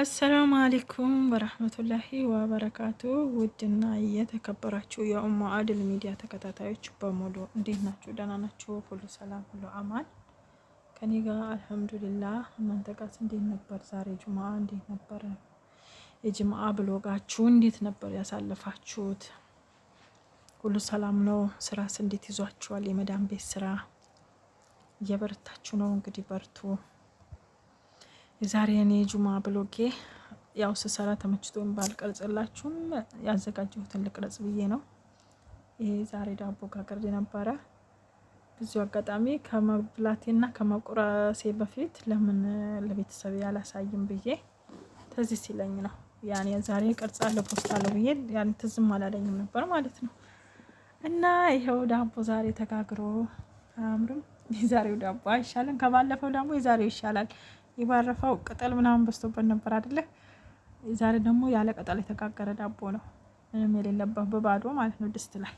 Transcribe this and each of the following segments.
አሰላሙ አለይኩም ወራህመቱላሂ ወበረካቱ። ውድና የተከበራችሁ የኡሙ አድል ሚዲያ ተከታታዮች በሙሉ እንዴት ናችሁ? ደህና ናችሁ? ሁሉ ሰላም፣ ሁሉ አማን ከኔ ጋር አልሐምዱሊላህ። እናንተ ጋርስ እንዴት ነበር? ዛሬ ጁምአ እንዴት ነበር? የጁምአ ብሎጋችሁ እንዴት ነበር ያሳለፋችሁት? ሁሉ ሰላም ነው? ስራስ እንዴት ይዟችኋል? የመዳን ቤት ስራ እየበረታችሁ ነው? እንግዲህ በርቱ። የዛሬ እኔ ጁምአ ብሎጌ ያው ስሰራ ተመችቶኝ ባልቀርጽላችሁም ያዘጋጀሁትን ልቅረጽ ብዬ ነው። ይሄ ዛሬ ዳቦ ጋግሬ ነበረ። ብዙ አጋጣሚ ከመብላቴና ከመቁረሴ በፊት ለምን ለቤተሰብ ያላሳይም ብዬ ተዚህ ሲለኝ ነው ያኔ ዛሬ ቀርጻለሁ ፖስታለሁ ብዬ ያኔ ትዝም አላለኝም ነበር ማለት ነው። እና ይሄው ዳቦ ዛሬ ተጋግሮ አያምርም? የዛሬው ዳቦ አይሻልም? ከባለፈው ደግሞ የዛሬው ይሻላል። የባረፈው ቅጠል ምናምን በዝቶበት ነበር አይደለ? ዛሬ ደግሞ ያለ ቅጠል የተጋገረ ዳቦ ነው፣ ምንም የሌለበት በባዶ ማለት ነው። ድስት ላይ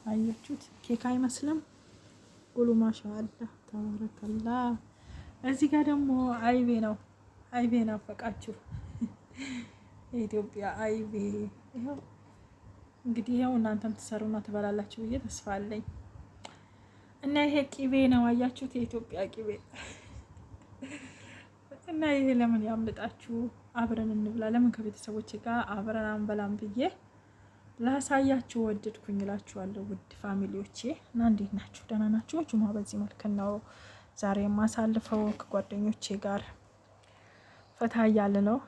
አያችሁት? ኬክ አይመስልም? ጉሉ ማሻአላ ተባረከላ። እዚህ ጋር ደግሞ አይቤ ነው። አይቤ ናፈቃችሁ? የኢትዮጵያ አይቤ ይኸው እንግዲህ ይኸው እናንተም ትሰሩና ትበላላችሁ ብዬ ተስፋ አለኝ። እና ይሄ ቂቤ ነው አያችሁት? የኢትዮጵያ ቂቤ እና ይሄ ለምን ያምልጣችሁ? አብረን እንብላ። ለምን ከቤተሰቦች ጋር አብረን አንበላም ብዬ ላሳያችሁ ወደድኩኝ እላችኋለሁ። ውድ ፋሚሊዎቼ እና እንዴት ናችሁ? ደህና ናችሁ? ጁማ በዚህ መልክ ነው ዛሬ የማሳልፈው ከጓደኞቼ ጋር ፈታ እያለ ነው።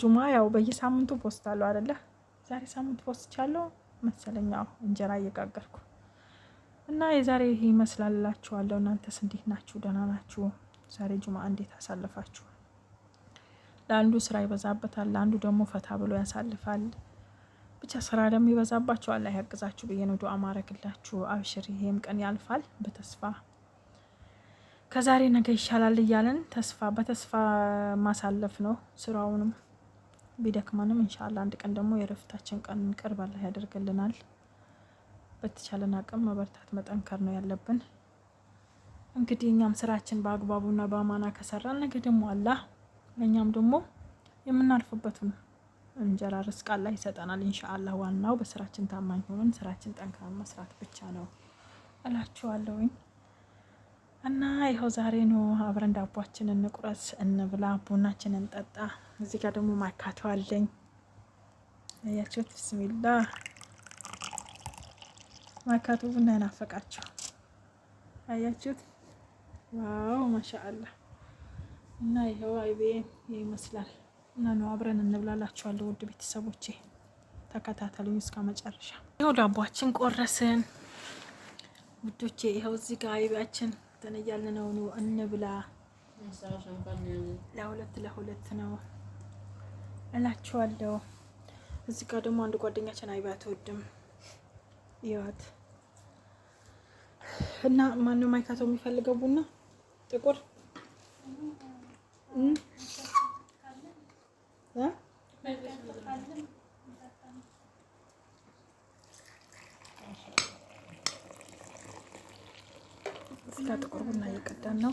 ጁማ ያው በየሳምንቱ ፖስት አለው አይደለ? ዛሬ ሳምንት ፖስት ቻለው መሰለኛው እንጀራ እየጋገርኩ እና የዛሬ ይሄ ይመስላል እላችኋለሁ። እናንተስ እንዴት ናችሁ? ደህና ናችሁ? ዛሬ ጁማ እንዴት አሳልፋችሁ? ለአንዱ ስራ ይበዛበታል፣ ለአንዱ ደግሞ ፈታ ብሎ ያሳልፋል። ብቻ ስራ ደግሞ ይበዛባችሁ አላህ ያግዛችሁ ብዬ ነው ዱአ ማረግላችሁ። አብሽር፣ ይሄም ቀን ያልፋል በተስፋ ከዛሬ ነገ ይሻላል እያለን በተስፋ ማሳለፍ ነው። ስራውንም ቢደክማንም ኢንሻአላህ አንድ ቀን ደግሞ የረፍታችን ቀን ቅርብ አላህ ያደርግልናል። በተቻለን አቅም መበርታት መጠንከር ነው ያለብን። እንግዲህ እኛም ስራችን በአግባቡና በአማና ከሰራን ነገ ደግሞ አላህ ለኛም ደግሞ የምናልፍበትን እንጀራ ርስቅ አላህ ይሰጠናል ኢንሻአላህ። ዋናው በስራችን ታማኝ ሆነን ስራችን ጠንክረን መስራት ብቻ ነው እላችኋለሁኝ። እና ይኸው ዛሬ ነው አብረን ዳቦአችንን እንቁረስ፣ እንብላ፣ ቡናችንን እንጠጣ። እዚህ ጋር ደግሞ ማካቶ አለኝ አያችሁት? ቢስሚላህ ማካቶ ቡና ያናፈቃችሁ አያችሁት? ዋው ማሻአላህ። እና ይኸው አይቤ ይመስላል። እና ነው አብረን እንብላላችኋለሁ ውድ ቤተሰቦቼ፣ ተከታተሉኝ እስከ መጨረሻ። ይኸው ዳቦአችን ቆረስን ውዶቼ። ይኸው እዚህ ጋር አይቤያችን ተነያልን ነው። እንብላ። ለሁለት ነው እላችኋለሁ። እዚህ ጋር ደግሞ አንድ ጓደኛችን አይቤ አትወድም ይዋት እና ማንም ማይካቶ የሚፈልገው ቡና ጥቁር እዚጋ ጥቁር ቡና እየቀዳን ነው።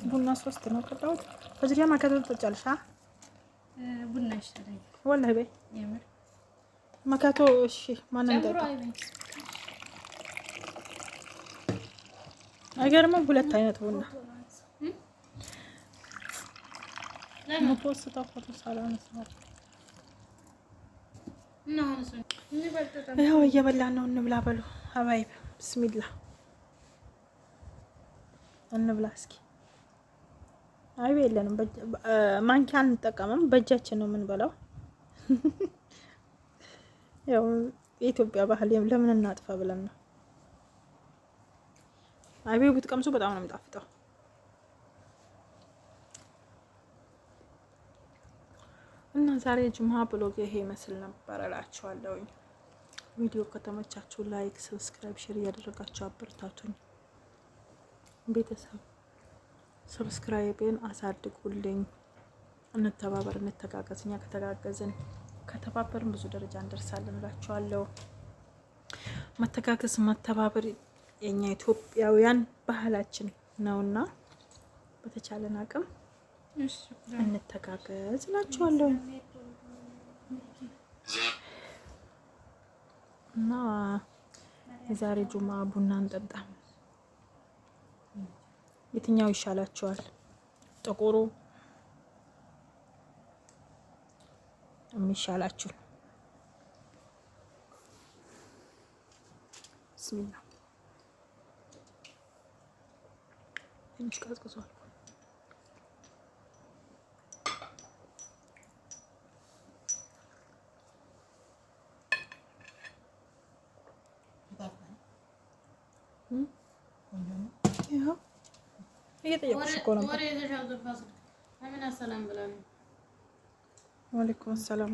ቡና 3 ነው ቀዳሁት። በዚህ ጋር ማካቶ ትጠጫለሽ? ቡና ይሻላል ወላሂ በይ ማካቶ። እሺ ማንን ጠጣ? አይገርምም? 2 አይነት ቡና ፖስታ ፎቶ ሳላነሳው ይኸው እየበላን ነው። እንብላ በሉ ሀባይብ ብስሚላ እንብላ እስኪ። አይቤ የለንም፣ ማንኪያ አንጠቀምም፣ በእጃችን ነው የምንበላው። ያው የኢትዮጵያ ባህል ለምን እናጥፋ ብለን ነው። አይቤ ብትቀምሱ በጣም ነው የሚጣፍጠው። እና ዛሬ ጁምአ ብሎግ ይሄ ይመስል ነበር እላችኋለሁኝ። ቪዲዮ ከተመቻችሁ ላይክ፣ ሰብስክራይብ፣ ሼር እያደረጋችሁ አበረታቱኝ ቤተሰብ። ሰብስክራይብን አሳድጉልኝ። እንተባበር፣ እንተጋገዝ። እኛ ከተጋገዝን ከተባበርን ብዙ ደረጃ እንደርሳለን እላችኋለሁ። መተጋገዝ መተባበር የኛ ኢትዮጵያውያን ባህላችን ነውና በተቻለን አቅም እንተጋገዝ እላችኋለሁ። እና የዛሬ ጁማ ቡና እንጠጣ። የትኛው ይሻላችኋል? ጥቁሩ የሚሻላችሁ? ብስሚላ ትንሽ ቀዝቅዟል። እየጠየቁሽ እኮ ነበር። ወአለይኩም ሰላም።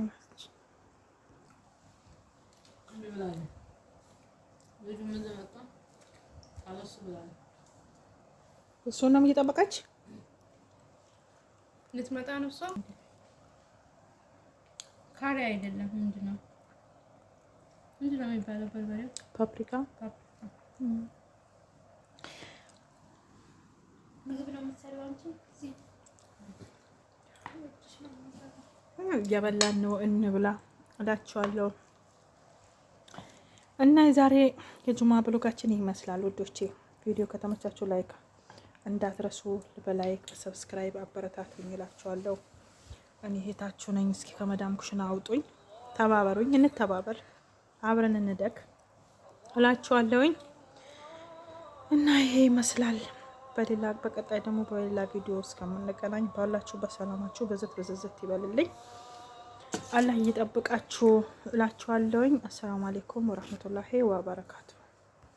እሱንም እየጠበቀች ልትመጣ ነው። እሷ ካሪ አይደለም። ምንድን ነው የሚባለው? በርበሬው ፓፕሪካ እየበላን ነው። እንብላ እላችኋለሁ። እና የዛሬ የጁማ ብሎጋችን ይመስላል ውዶቼ። ቪዲዮ ከተመቻችሁ ላይክ እንዳትረሱ፣ በላይክ በሰብስክራይብ አበረታቱኝ እላችኋለሁ። እኔ እህታችሁ ነኝ። እስኪ ከመዳም ኩሽና አውጡኝ፣ ተባበሩኝ፣ እንተባበር፣ አብረን እንደግ እላችኋለሁኝ። እና ይሄ ይመስላል። በቀጣይ ደግሞ በሌላ ቪዲዮ እስከምንገናኝ ባላችሁ በሰላማችሁ በዝት ይበልልኝ። አላህ እየጠብቃችሁ እላችኋለሁኝ። አሰላሙ አለይኩም ወራህመቱላሂ ወበረካቱ።